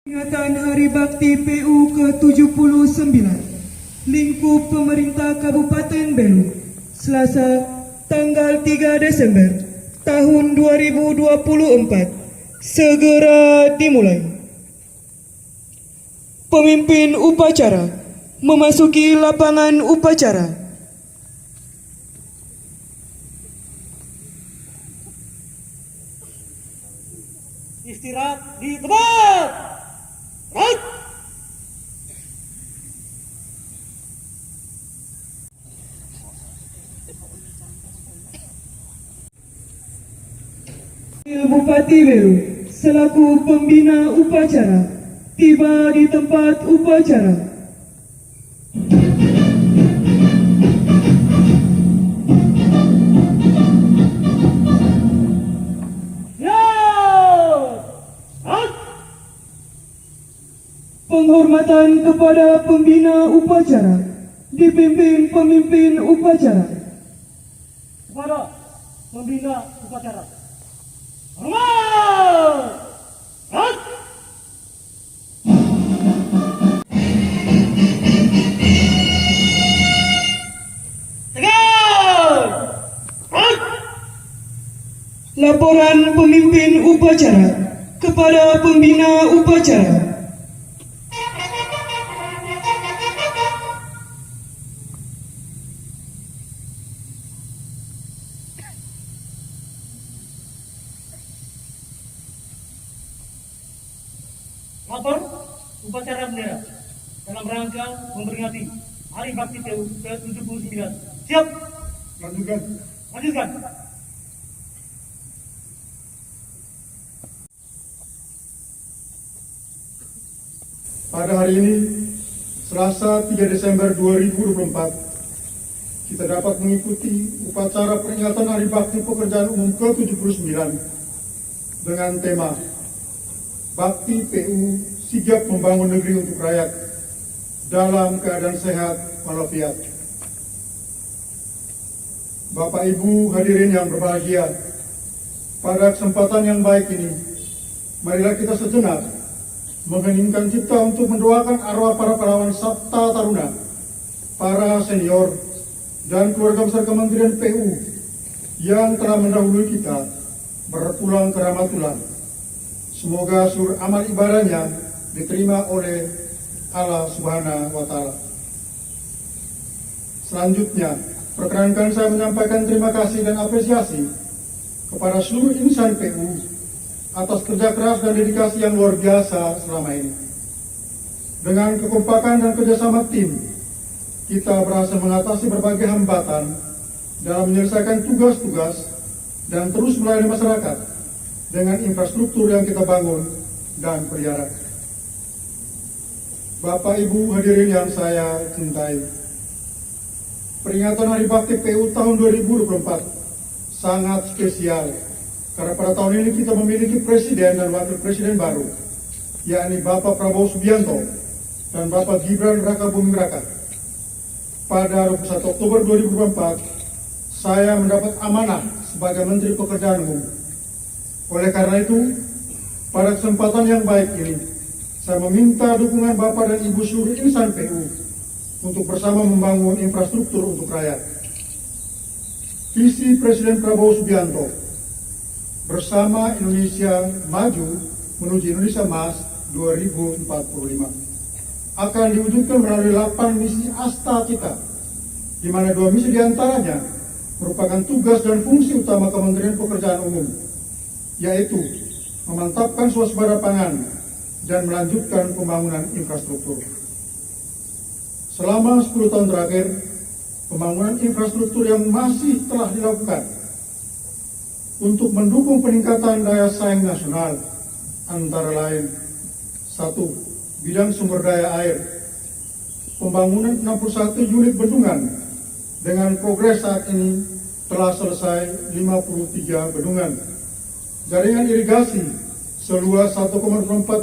Peringatan Hari Bakti PU ke-79, lingkup pemerintah Kabupaten Belu, Selasa, tanggal 3 Desember tahun 2024, segera dimulai. Pemimpin upacara memasuki lapangan upacara. Istirahat di tempat. Right. Bupati Belu selaku pembina upacara tiba di tempat upacara. Penghormatan kepada pembina upacara dipimpin pemimpin upacara. Kepada pembina upacara. Hormat. Right. Tegak. Right. Laporan pemimpin upacara kepada pembina upacara. Lapor upacara bendera dalam rangka memperingati Hari Bakti PU ke-79. Siap. Lanjutkan. Lanjutkan. Pada hari ini, Selasa 3 Desember 2024, kita dapat mengikuti upacara peringatan Hari Bakti Pekerjaan Umum ke-79 dengan tema Bakti PU sigap membangun negeri untuk rakyat dalam keadaan sehat walafiat. Bapak Ibu hadirin yang berbahagia, pada kesempatan yang baik ini, marilah kita sejenak mengheningkan cipta untuk mendoakan arwah para pahlawan Sabta Taruna, para senior, dan keluarga besar Kementerian PU yang telah mendahului kita berpulang ke Rahmatullah. Semoga seluruh amal ibadahnya diterima oleh Allah Subhanahu wa Ta'ala. Selanjutnya, perkenankan saya menyampaikan terima kasih dan apresiasi kepada seluruh insan PU atas kerja keras dan dedikasi yang luar biasa selama ini. Dengan kekompakan dan kerjasama tim, kita berhasil mengatasi berbagai hambatan dalam menyelesaikan tugas-tugas dan terus melayani masyarakat dengan infrastruktur yang kita bangun dan pelihara. Bapak Ibu hadirin yang saya cintai, peringatan Hari Bakti PU tahun 2024 sangat spesial karena pada tahun ini kita memiliki presiden dan wakil presiden baru, yakni Bapak Prabowo Subianto dan Bapak Gibran Rakabuming Raka. Pada 21 Oktober 2024, saya mendapat amanah sebagai Menteri Pekerjaan Umum. Oleh karena itu, pada kesempatan yang baik ini, saya meminta dukungan Bapak dan Ibu seluruh insan PU untuk bersama membangun infrastruktur untuk rakyat. Visi Presiden Prabowo Subianto bersama Indonesia Maju menuju Indonesia Emas 2045 akan diwujudkan melalui 8 misi asta kita, di mana 2 misi diantaranya merupakan tugas dan fungsi utama Kementerian Pekerjaan Umum, yaitu memantapkan swasembada pangan dan melanjutkan pembangunan infrastruktur. Selama 10 tahun terakhir, pembangunan infrastruktur yang masih telah dilakukan untuk mendukung peningkatan daya saing nasional antara lain: 1. Bidang sumber daya air, pembangunan 61 unit bendungan dengan progres saat ini telah selesai 53 bendungan. Jaringan irigasi seluas 1,4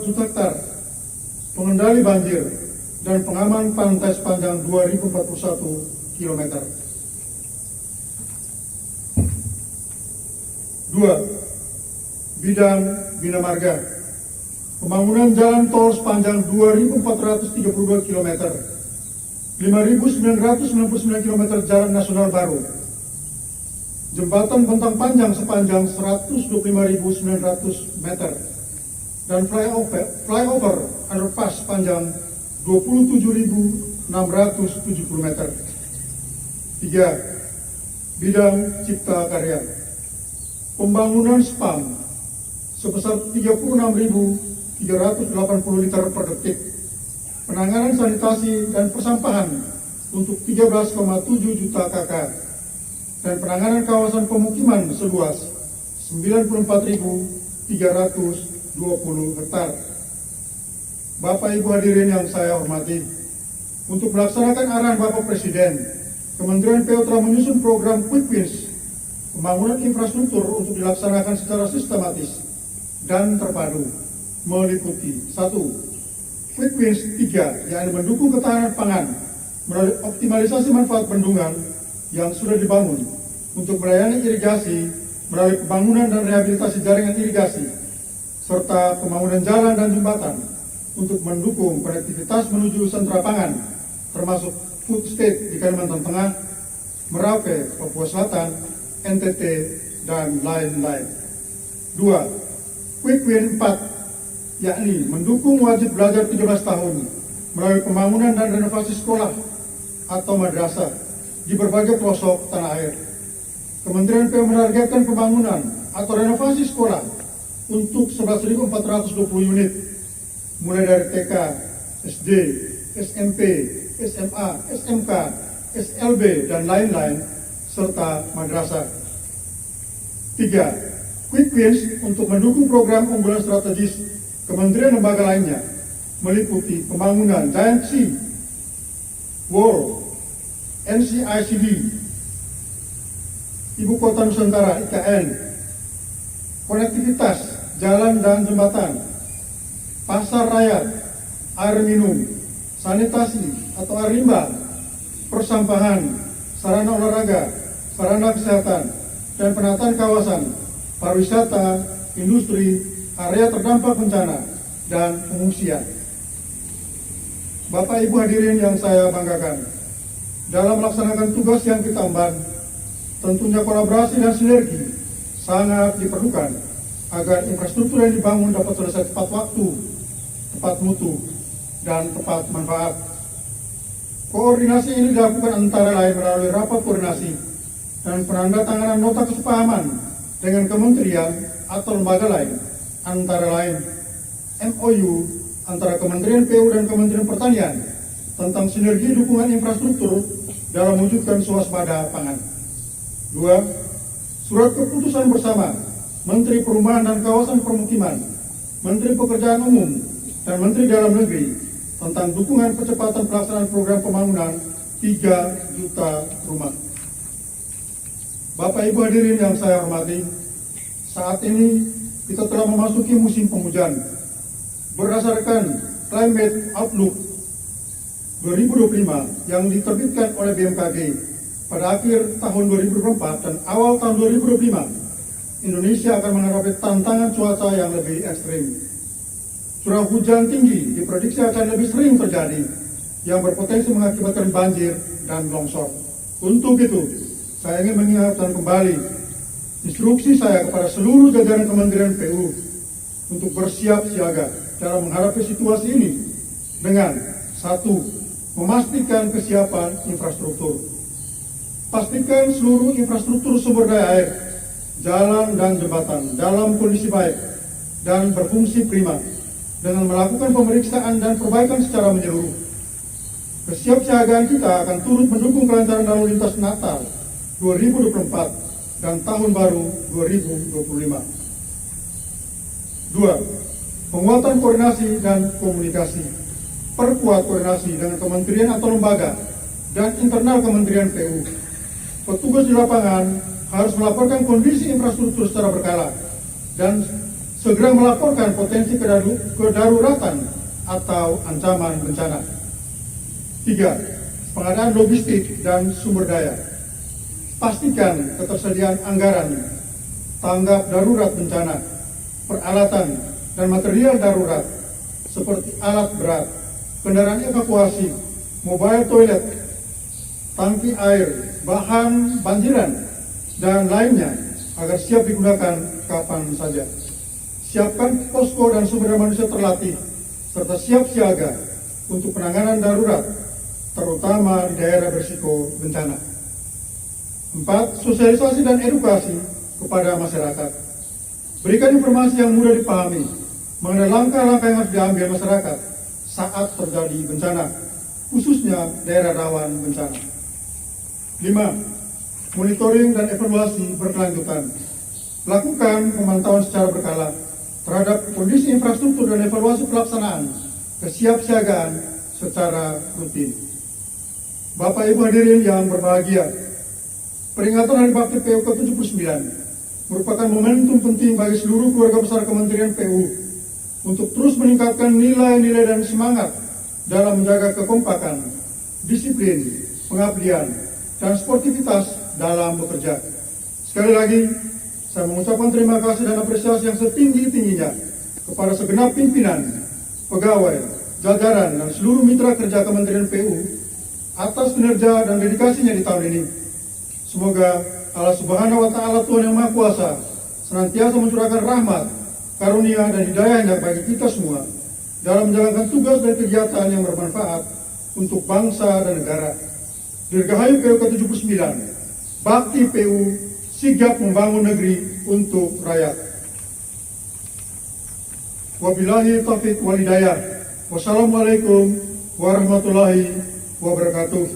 juta hektar, pengendali banjir, dan pengaman pantai sepanjang 2041 km. 2. Bidang Bina Marga, pembangunan jalan tol sepanjang 2.432 km, 5.999 km jalan nasional baru, jembatan bentang panjang sepanjang 125.900 meter, dan flyover underpass sepanjang 27.670 meter. 3. Bidang cipta karya. Pembangunan spam sebesar 36.380 liter per detik. Penanganan sanitasi dan persampahan untuk 13,7 juta KK. Dan penanganan kawasan pemukiman seluas 94.320 hektar. Bapak Ibu hadirin yang saya hormati, untuk melaksanakan arahan Bapak Presiden, Kementerian PU telah menyusun program Quick Wins, pembangunan infrastruktur untuk dilaksanakan secara sistematis dan terpadu, meliputi 1. Quick Wins 3, yakni mendukung ketahanan pangan melalui optimalisasi manfaat bendungan yang sudah dibangun untuk melayani irigasi melalui pembangunan dan rehabilitasi jaringan irigasi, serta pembangunan jalan dan jembatan untuk mendukung konektivitas menuju sentra pangan, termasuk food state di Kalimantan Tengah, Merauke, Papua Selatan, NTT, dan lain-lain. 2. Quick Win 4, yakni mendukung wajib belajar 13 tahun melalui pembangunan dan renovasi sekolah atau madrasah di berbagai pelosok tanah air. Kementerian PU menargetkan pembangunan atau renovasi sekolah untuk 11.420 unit, mulai dari TK, SD, SMP, SMA, SMK, SLB, dan lain-lain, serta madrasah. 3. Quick Wins untuk mendukung program unggulan strategis kementerian lembaga lainnya, meliputi pembangunan Giant Sea, World, NCICD, Ibu Kota Nusantara IKN, konektivitas jalan dan jembatan, pasar rakyat, air minum, sanitasi atau air limbah, persampahan, sarana olahraga, sarana kesehatan, dan penataan kawasan, pariwisata, industri, area terdampak bencana, dan pengungsian. Bapak Ibu hadirin yang saya banggakan, dalam melaksanakan tugas yang kita emban, tentunya kolaborasi dan sinergi sangat diperlukan agar infrastruktur yang dibangun dapat selesai tepat waktu, tepat mutu, dan tepat manfaat. Koordinasi ini dilakukan antara lain melalui rapat koordinasi dan penandatanganan nota kesepahaman dengan kementerian atau lembaga lain, antara lain MOU antara Kementerian PU dan Kementerian Pertanian tentang sinergi dukungan infrastruktur dalam mewujudkan swasembada pangan. 2. Surat keputusan bersama Menteri Perumahan dan Kawasan Permukiman, Menteri Pekerjaan Umum, dan Menteri Dalam Negeri tentang dukungan percepatan pelaksanaan program pembangunan 3 juta rumah. Bapak Ibu hadirin yang saya hormati, saat ini kita telah memasuki musim penghujan. Berdasarkan Climate Outlook 2025 yang diterbitkan oleh BMKG pada akhir tahun 2024 dan awal tahun 2025, Indonesia akan menghadapi tantangan cuaca yang lebih ekstrim. Curah hujan tinggi diprediksi akan lebih sering terjadi, yang berpotensi mengakibatkan banjir dan longsor. Untuk itu, saya ingin mengingatkan kembali instruksi saya kepada seluruh jajaran Kementerian PU untuk bersiap siaga dalam menghadapi situasi ini dengan 1. Memastikan kesiapan infrastruktur. Pastikan seluruh infrastruktur sumber daya air, jalan dan jembatan dalam kondisi baik dan berfungsi prima dengan melakukan pemeriksaan dan perbaikan secara menyeluruh. Kesiapsiagaan kita akan turut mendukung kelancaran lalu lintas Natal 2024 dan Tahun Baru 2025. 2. Penguatan koordinasi dan komunikasi. Perkuat koordinasi dengan kementerian atau lembaga dan internal Kementerian PU. Petugas di lapangan harus melaporkan kondisi infrastruktur secara berkala dan segera melaporkan potensi kedaruratan atau ancaman bencana. 3. Pengadaan logistik dan sumber daya. Pastikan ketersediaan anggaran, tanggap darurat bencana, peralatan, dan material darurat seperti alat berat, kendaraan evakuasi, mobile toilet, tangki air, bahan banjiran, dan lainnya agar siap digunakan kapan saja. Siapkan posko dan sumber daya manusia terlatih, serta siap siaga untuk penanganan darurat, terutama di daerah berisiko bencana. 4. Sosialisasi dan edukasi kepada masyarakat. Berikan informasi yang mudah dipahami mengenai langkah-langkah yang harus diambil masyarakat saat terjadi bencana, khususnya daerah rawan bencana. 5. Monitoring dan evaluasi berkelanjutan. Lakukan pemantauan secara berkala terhadap kondisi infrastruktur dan evaluasi pelaksanaan kesiapsiagaan secara rutin. Bapak Ibu hadirin yang berbahagia, peringatan Hari Bakti PU ke-79 merupakan momentum penting bagi seluruh keluarga besar Kementerian PU untuk terus meningkatkan nilai-nilai dan semangat dalam menjaga kekompakan, disiplin, pengabdian, dan sportivitas dalam bekerja. Sekali lagi, saya mengucapkan terima kasih dan apresiasi yang setinggi-tingginya kepada segenap pimpinan, pegawai, jajaran, dan seluruh mitra kerja Kementerian PU atas kinerja dan dedikasinya di tahun ini. Semoga Allah Subhanahu wa Ta'ala, Tuhan yang Maha Kuasa, senantiasa mencurahkan rahmat, karunia, dan hidayahnya bagi kita semua dalam menjalankan tugas dan kegiatan yang bermanfaat untuk bangsa dan negara. Dirgahayu PU ke-79, Bakti PU sigap membangun negeri untuk rakyat. Wabillahi taufiq wal hidayah. Wassalamualaikum warahmatullahi wabarakatuh.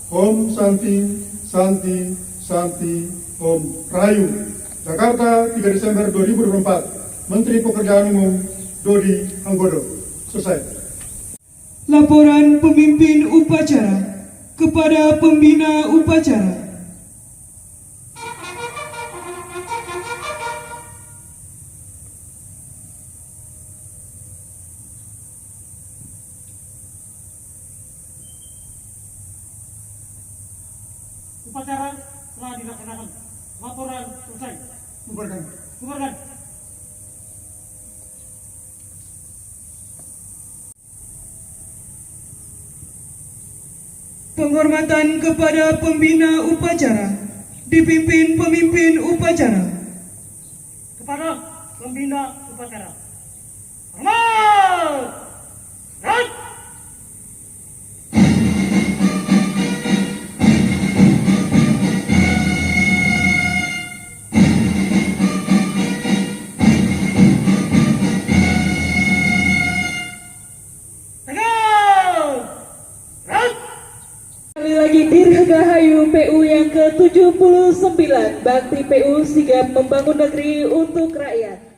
Om Santi, Santi, Santi, Om Rahayu. Jakarta, 3 Desember 2024. Menteri Pekerjaan Umum Dodi Anggodo. Selesai. Laporan pemimpin upacara kepada pembina upacara. Upacara telah dilaksanakan. Laporan selesai. Bubarkan. Bubarkan. Penghormatan kepada pembina upacara dipimpin pemimpin upacara. Kepada pembina upacara. Hormat! Right! Sekali lagi Dirgahayu PU yang ke-79, Bakti PU sigap membangun negeri untuk rakyat.